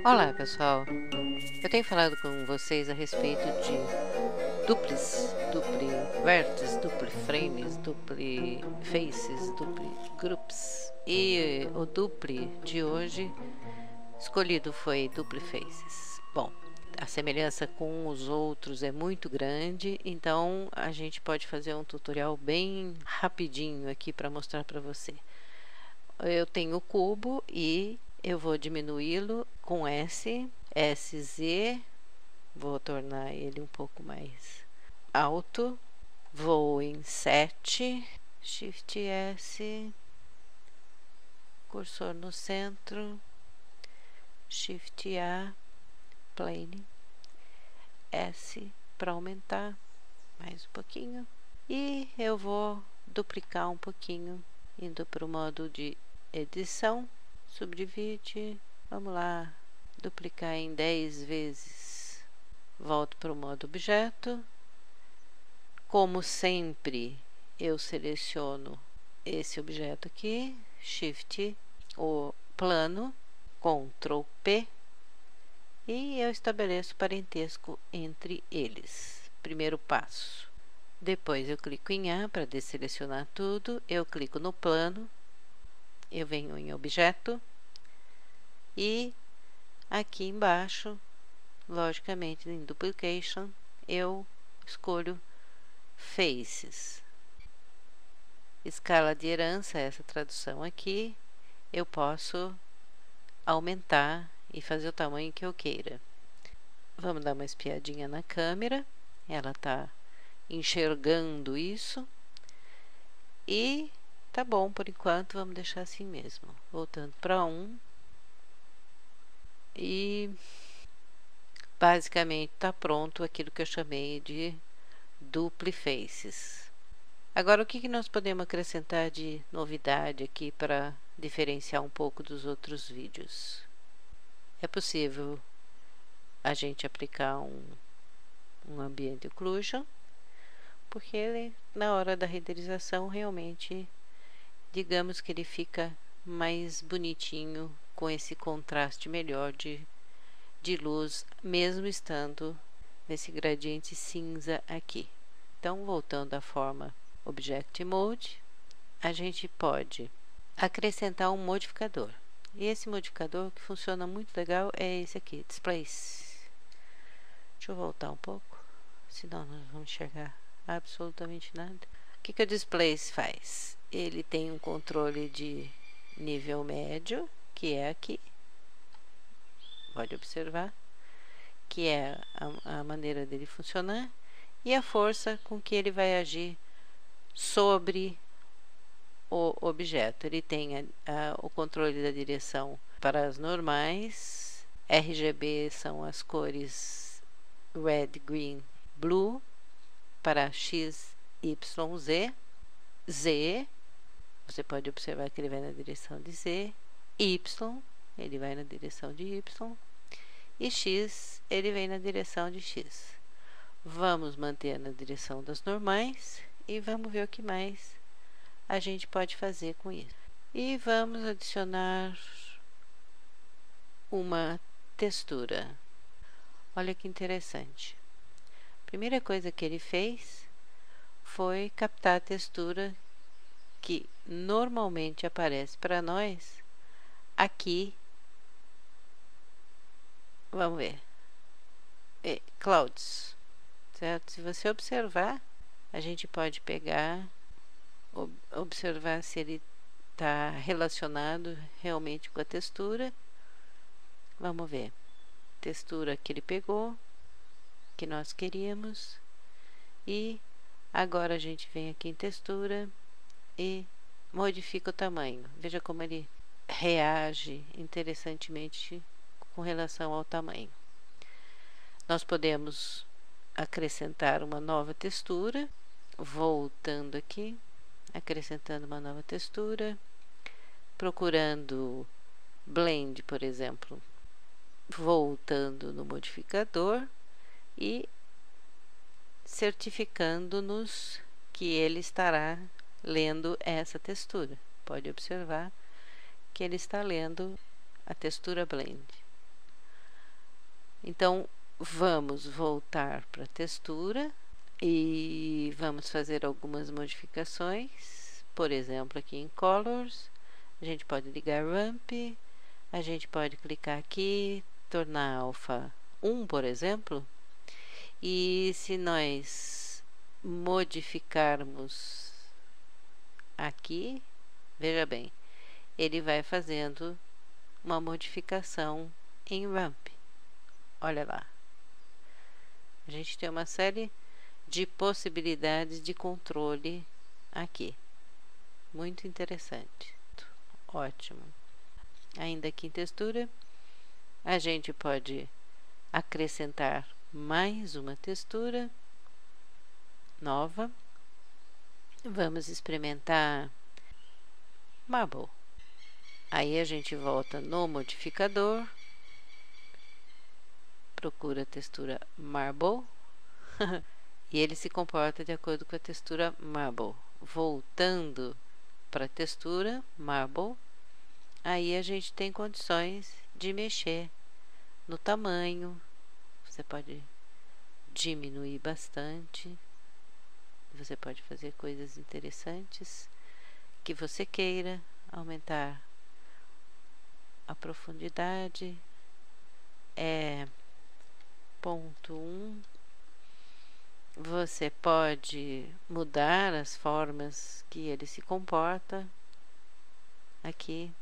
Olá pessoal, eu tenho falado com vocês a respeito de duplis, dupli vertex, dupli frames, dupli faces, dupli groups, e o dupli de hoje escolhido foi dupli faces. Bom, a semelhança com os outros é muito grande, então a gente pode fazer um tutorial bem rapidinho aqui para mostrar para você. Eu tenho o cubo e eu vou diminuí-lo com S, SZ, vou tornar ele um pouco mais alto, vou em 7, Shift S, cursor no centro, Shift A, plane, S para aumentar mais um pouquinho, e eu vou duplicar um pouquinho, indo para o modo de edição, subdivide, vamos lá, duplicar em 10 vezes, volto para o modo objeto, como sempre eu seleciono esse objeto aqui, Shift, o plano, Ctrl P, e eu estabeleço parentesco entre eles, primeiro passo. Depois eu clico em A para desselecionar tudo, eu clico no plano, eu venho em objeto e aqui embaixo, logicamente em duplication, eu escolho faces. Escala de herança, essa tradução aqui, eu posso aumentar e fazer o tamanho que eu queira. Vamos dar uma espiadinha na câmera, ela está enxergando isso e tá bom por enquanto, vamos deixar assim mesmo. Voltando para 1 e basicamente está pronto aquilo que eu chamei de dupli faces. Agora, o que nós podemos acrescentar de novidade aqui para diferenciar um pouco dos outros vídeos? É possível a gente aplicar um Ambient Occlusion, porque ele, na hora da renderização, realmente, digamos que ele fica mais bonitinho, com esse contraste melhor de luz, mesmo estando nesse gradiente cinza aqui. Então, voltando à forma Object Mode, a gente pode acrescentar um modificador. E esse modificador que funciona muito legal é esse aqui, Displace. Deixa eu voltar um pouco, senão nós vamos enxergar absolutamente nada. O que o Displace faz? Ele tem um controle de nível médio, que é aqui. Pode observar que é a maneira dele funcionar, e a força com que ele vai agir sobre o objeto. Ele tem o controle da direção para as normais, RGB são as cores red, green, blue, para X, Y, Z, Z, você pode observar que ele vai na direção de Z, Y, ele vai na direção de Y, e X, ele vem na direção de X. Vamos manter na direção das normais e vamos ver o que mais a gente pode fazer com isso. E vamos adicionar uma textura. Olha que interessante. A primeira coisa que ele fez foi captar a textura que normalmente aparece para nós aqui. Vamos ver. Clouds, certo? Se você observar, a gente pode pegar, observar se ele está relacionado realmente com a textura. Vamos ver. Textura que ele pegou, que nós queríamos, e agora a gente vem aqui em textura e modifica o tamanho. Veja como ele reage interessantemente com relação ao tamanho. Nós podemos acrescentar uma nova textura, voltando aqui, acrescentando uma nova textura, procurando Blend, por exemplo, voltando no modificador e certificando-nos que ele estará lendo essa textura. Pode observar que ele está lendo a textura Blend. Então, vamos voltar para a textura e vamos fazer algumas modificações. Por exemplo, aqui em Colors, a gente pode ligar Ramp, a gente pode clicar aqui, tornar alfa 1, por exemplo, e se nós modificarmos aqui, veja bem, ele vai fazendo uma modificação em Ramp. Olha lá. A gente tem uma série de possibilidades de controle aqui. Muito interessante. Ótimo. Ainda aqui em textura, a gente pode acrescentar mais uma textura nova. Vamos experimentar Marble. Aí a gente volta no modificador, procura a textura Marble e ele se comporta de acordo com a textura Marble. Voltando para a textura Marble, aí a gente tem condições de mexer no tamanho. Você pode diminuir bastante, você pode fazer coisas interessantes que você queira, aumentar a profundidade, ponto 1. Você pode mudar as formas que ele se comporta. Aqui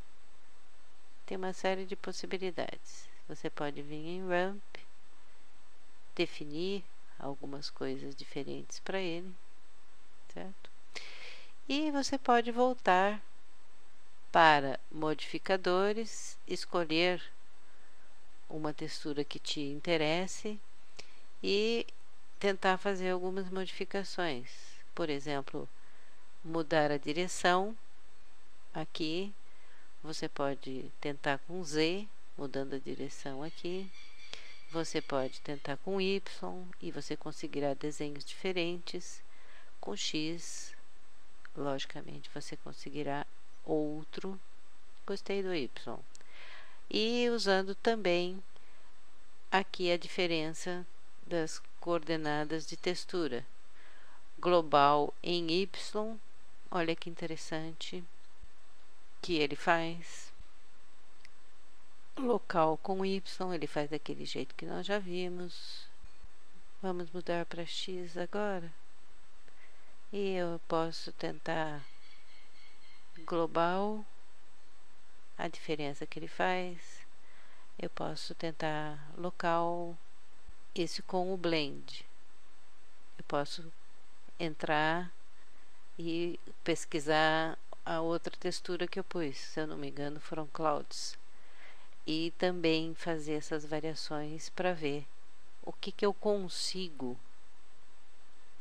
tem uma série de possibilidades. Você pode vir em Ramp, definir algumas coisas diferentes para ele, certo? E você pode voltar para modificadores, escolher uma textura que te interesse e tentar fazer algumas modificações. Por exemplo, mudar a direção. Aqui você pode tentar com Z, mudando a direção aqui. Você pode tentar com Y e você conseguirá desenhos diferentes. Com X, logicamente, você conseguirá outro. Gostei do Y. E usando também aqui a diferença das coordenadas de textura. Global em Y, olha que interessante que ele faz. Local com Y, ele faz daquele jeito que nós já vimos. Vamos mudar para X agora. E eu posso tentar global, a diferença que ele faz. Eu posso tentar local, esse com o blend. Eu posso entrar e pesquisar a outra textura que eu pus, se eu não me engano foram clouds, e também fazer essas variações para ver o que eu consigo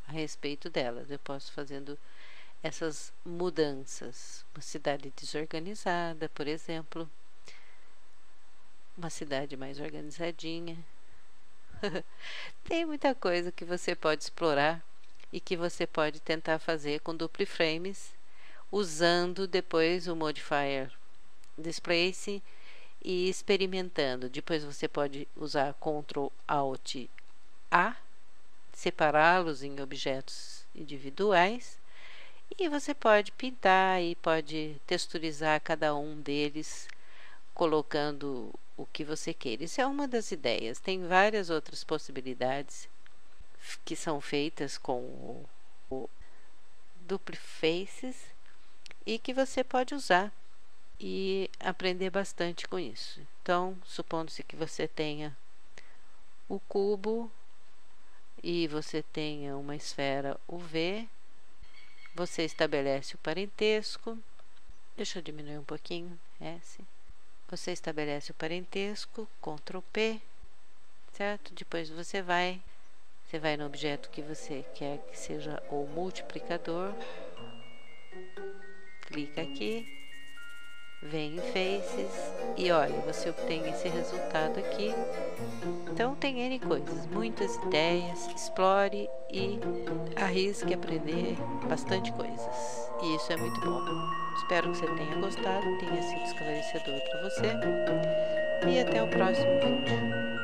a respeito delas. Eu posso fazendo essas mudanças. Uma cidade desorganizada, por exemplo, uma cidade mais organizadinha. Tem muita coisa que você pode explorar e que você pode tentar fazer com dupli frames, usando depois o modifier displace e experimentando. Depois você pode usar Ctrl Alt A, separá-los em objetos individuais, e você pode pintar e pode texturizar cada um deles colocando o que você queira. Isso é uma das ideias. Tem várias outras possibilidades que são feitas com o Dupli Faces e que você pode usar e aprender bastante com isso. Então, supondo-se que você tenha o cubo e você tenha uma esfera UV, você estabelece o parentesco. Deixa eu diminuir um pouquinho, S. Você estabelece o parentesco, Ctrl P, certo? Depois você vai no objeto que você quer que seja o multiplicador, clica aqui, vem em Faces e olha, você obtém esse resultado aqui. Então tem N coisas, muitas ideias, explore e arrisque aprender bastante coisas. E isso é muito bom. Espero que você tenha gostado, tenha sido esclarecedor para você. E até o próximo vídeo.